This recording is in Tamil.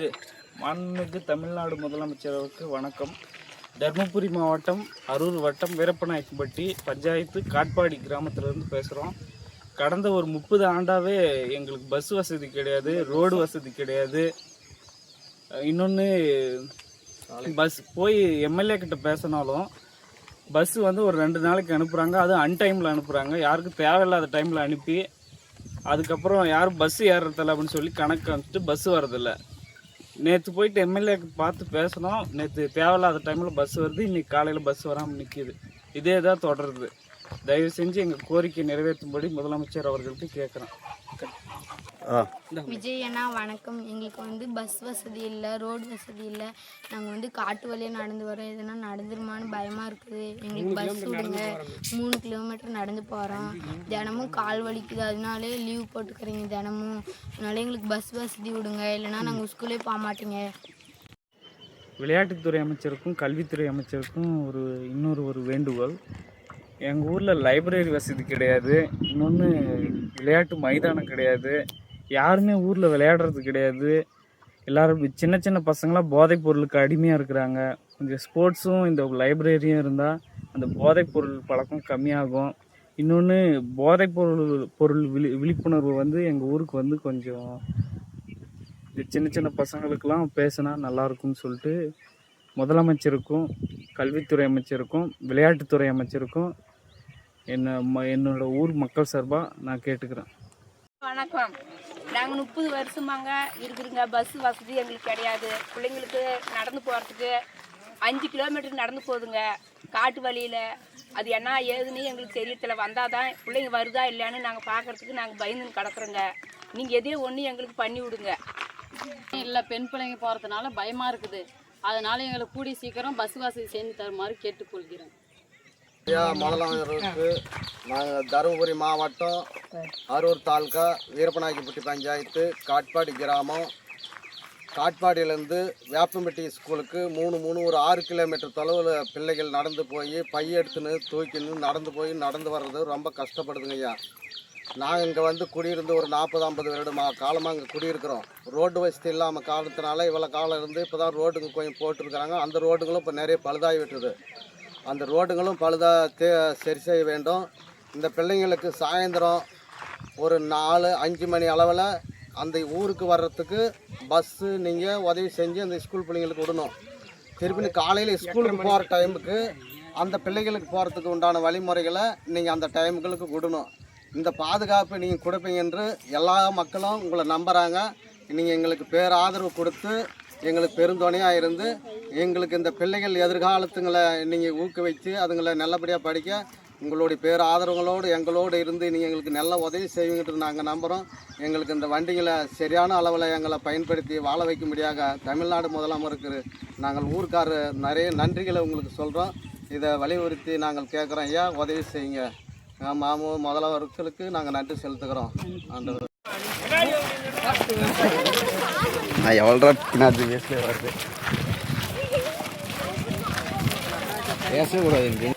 இது மாண்புமிகு தமிழ்நாடு முதலமைச்சருக்கு வணக்கம். தருமபுரி மாவட்டம் அரூர் வட்டம் வீரப்பநாயக்கன்பட்டி பஞ்சாயத்து காட்பாடி கிராமத்திலேருந்து பேசுகிறோம். கடந்த ஒரு 30 ஆண்டாகவே எங்களுக்கு பஸ் வசதி கிடையாது, ரோடு வசதி கிடையாது. இன்னொன்று, பஸ் போய் எம்எல்ஏ கிட்ட பேசினாலும் பஸ்ஸு வந்து ஒரு 2 நாளைக்கு அனுப்புகிறாங்க, அதுவும் அன்டைமில் அனுப்புகிறாங்க. யாருக்கும் தேவையில்லாத டைமில் அனுப்பி அதுக்கப்புறம் யாரும் பஸ்ஸு ஏறுறதில்ல அப்படின்னு சொல்லி கணக்கு காமிச்சிட்டு பஸ்ஸு வரதில்லை. நேற்று போயிட்டு எம்எல்ஏக்கு பார்த்து பேசணும், நேற்று தேவையில்லாத டைமில் பஸ் வருது, இன்றைக்கி காலையில் பஸ் வராமல் நிற்கிது. இதே தான் தொடருது. தயவு செஞ்சு எங்கள் கோரிக்கை நிறைவேற்றும்படி முதலமைச்சர் அவர்களுக்கு கேட்குறேன். விஜய் அண்ணா வணக்கம். எங்களுக்கு வந்து பஸ் வசதி இல்லை, ரோடு வசதி இல்லை. நாங்கள் வந்து காட்டு வழியாக நடந்து வரோம். எதுனா நடந்துருமான்னு பயமாக இருக்குது. எங்களுக்கு பஸ் விடுங்க. 3 கிலோமீட்டர் நடந்து போகிறோம். தினமும் கால் வலிக்குது, அதனாலே லீவ் போட்டுக்கிறீங்க தினமும். அதனால எங்களுக்கு பஸ் வசதி விடுங்க, இல்லைனா நாங்கள் ஸ்கூலே போக மாட்டேங்க. விளையாட்டுத்துறை அமைச்சருக்கும் கல்வித்துறை அமைச்சருக்கும் இன்னொரு வேண்டுகோள். எங்கள் ஊரில் லைப்ரரி வசதி கிடையாது. இன்னொன்று, விளையாட்டு மைதானம் கிடையாது. யாருமே ஊரில் விளையாடுறது கிடையாது. எல்லோரும் சின்ன சின்ன பசங்களாம் போதைப் பொருளுக்கு அடிமையாக இருக்கிறாங்க. கொஞ்சம் ஸ்போர்ட்ஸும் இந்த லைப்ரரியும் இருந்தால் அந்த போதைப் பொருள் பழக்கம் கம்மியாகும். இன்னொன்று, போதைப் பொருள் விழிப்புணர்வு வந்து எங்கள் ஊருக்கு வந்து கொஞ்சம் சின்ன சின்ன பசங்களுக்கெல்லாம் பேசினா நல்லாயிருக்கும்னு சொல்லிட்டு முதலமைச்சருக்கும் கல்வித்துறை அமைச்சருக்கும் விளையாட்டுத்துறை அமைச்சருக்கும் என்னோட ஊர் மக்கள் சார்பாக நான் கேட்டுக்கிறேன். வணக்கம். நாங்கள் 30 வருஷமாங்க இருக்குதுங்க. பஸ் வசதி எங்களுக்கு கிடையாது. பிள்ளைங்களுக்கு நடந்து போகிறதுக்கு 5 கிலோமீட்டர் நடந்து போகுதுங்க காட்டு வழியில். அது என்ன ஏதுன்னு எங்களுக்கு தெரியல. வந்தால் தான் பிள்ளைங்க வருதா இல்லையான்னு நாங்கள் பார்க்குறதுக்கு நாங்கள் பயந்துன்னு கிடக்குறோங்க. நீங்கள் எதையோ ஒன்று எங்களுக்கு பண்ணி விடுங்க. இல்லை, பெண் பிள்ளைங்க போகிறதுனால பயமாக இருக்குது. அதனால் எங்களுக்கு கூடி சீக்கிரம் பஸ் வசதி செஞ்சு தருமாறு கேட்டுக்கொள்கிறேன். முதலமைச்சருக்கு நாங்கள் தருமபுரி மாவட்டம் அரூர் தாலுக்கா வீரப்பநாயக்கன்பட்டி பஞ்சாயத்து காட்பாடி கிராமம். காட்பாடியிலேருந்து வேப்பம்பட்டி ஸ்கூலுக்கு 3 ஒரு 6 கிலோமீட்டர் தொலைவில் பிள்ளைகள் நடந்து போய் பைய எடுத்துன்னு தூக்கின்னு நடந்து வர்றது ரொம்ப கஷ்டப்படுதுங்க ஐயா. நாங்கள் இங்கே வந்து குடியிருந்து ஒரு 40-50 வருடம் காலமாக இங்கே குடியிருக்கிறோம். ரோடு வசதி இல்லாமல் காலத்தினால இவ்வளோ காலம் இருந்து இப்போ தான் ரோடுங்க கொஞ்சம் போட்டிருக்கிறாங்க. அந்த ரோடுகளும் இப்போ நிறைய பழுதாகி விட்டுருது. அந்த ரோடுகளும் சரி செய்ய வேண்டும். இந்த பிள்ளைங்களுக்கு சாயந்தரம் ஒரு 4-5 மணி அளவில் அந்த ஊருக்கு வர்றதுக்கு பஸ்ஸு நீங்கள் உதவி செஞ்சு அந்த ஸ்கூல் பிள்ளைங்களுக்கு விடணும். திருப்பி காலையில் ஸ்கூலுக்கு போகிற டைமுக்கு அந்த பிள்ளைங்களுக்கு போகிறதுக்கு உண்டான வழிமுறைகளை நீங்கள் அந்த டைமுகளுக்கு விடணும். இந்த பாதுகாப்பு நீங்கள் கொடுப்பீங்க என்று எல்லா மக்களும் உங்களை நம்புகிறாங்க. நீங்கள் எங்களுக்கு பேராதரவு கொடுத்து எங்களுக்கு பெருந்துணையாக இருந்து எங்களுக்கு இந்த பிள்ளைகள் எதிர்காலத்துங்களை நீங்கள் ஊக்குவித்து அதுங்களை நல்லபடியாக படிக்க உங்களுடைய பேராதரவுகளோடு எங்களோடு இருந்து நீங்கள் எங்களுக்கு நல்ல உதவி செய்வீங்கன்னு நாங்கள் நம்புகிறோம். எங்களுக்கு இந்த வண்டிகளை சரியான அளவில் எங்களை பயன்படுத்தி வாழ வைக்கும்படியாக தமிழ்நாடு முதலமைச்சருக்கு நாங்கள் ஊருக்காரர் நிறைய நன்றிகளை உங்களுக்கு சொல்கிறோம். இதை வலியுறுத்தி நாங்கள் கேட்குறோம். ஐயா, உதவி செய்யுங்க. முதலமைச்சருக்கு நாங்கள் நன்றி செலுத்துகிறோம். எவ்வளோ பின்னாடி பேசக்கூடாது.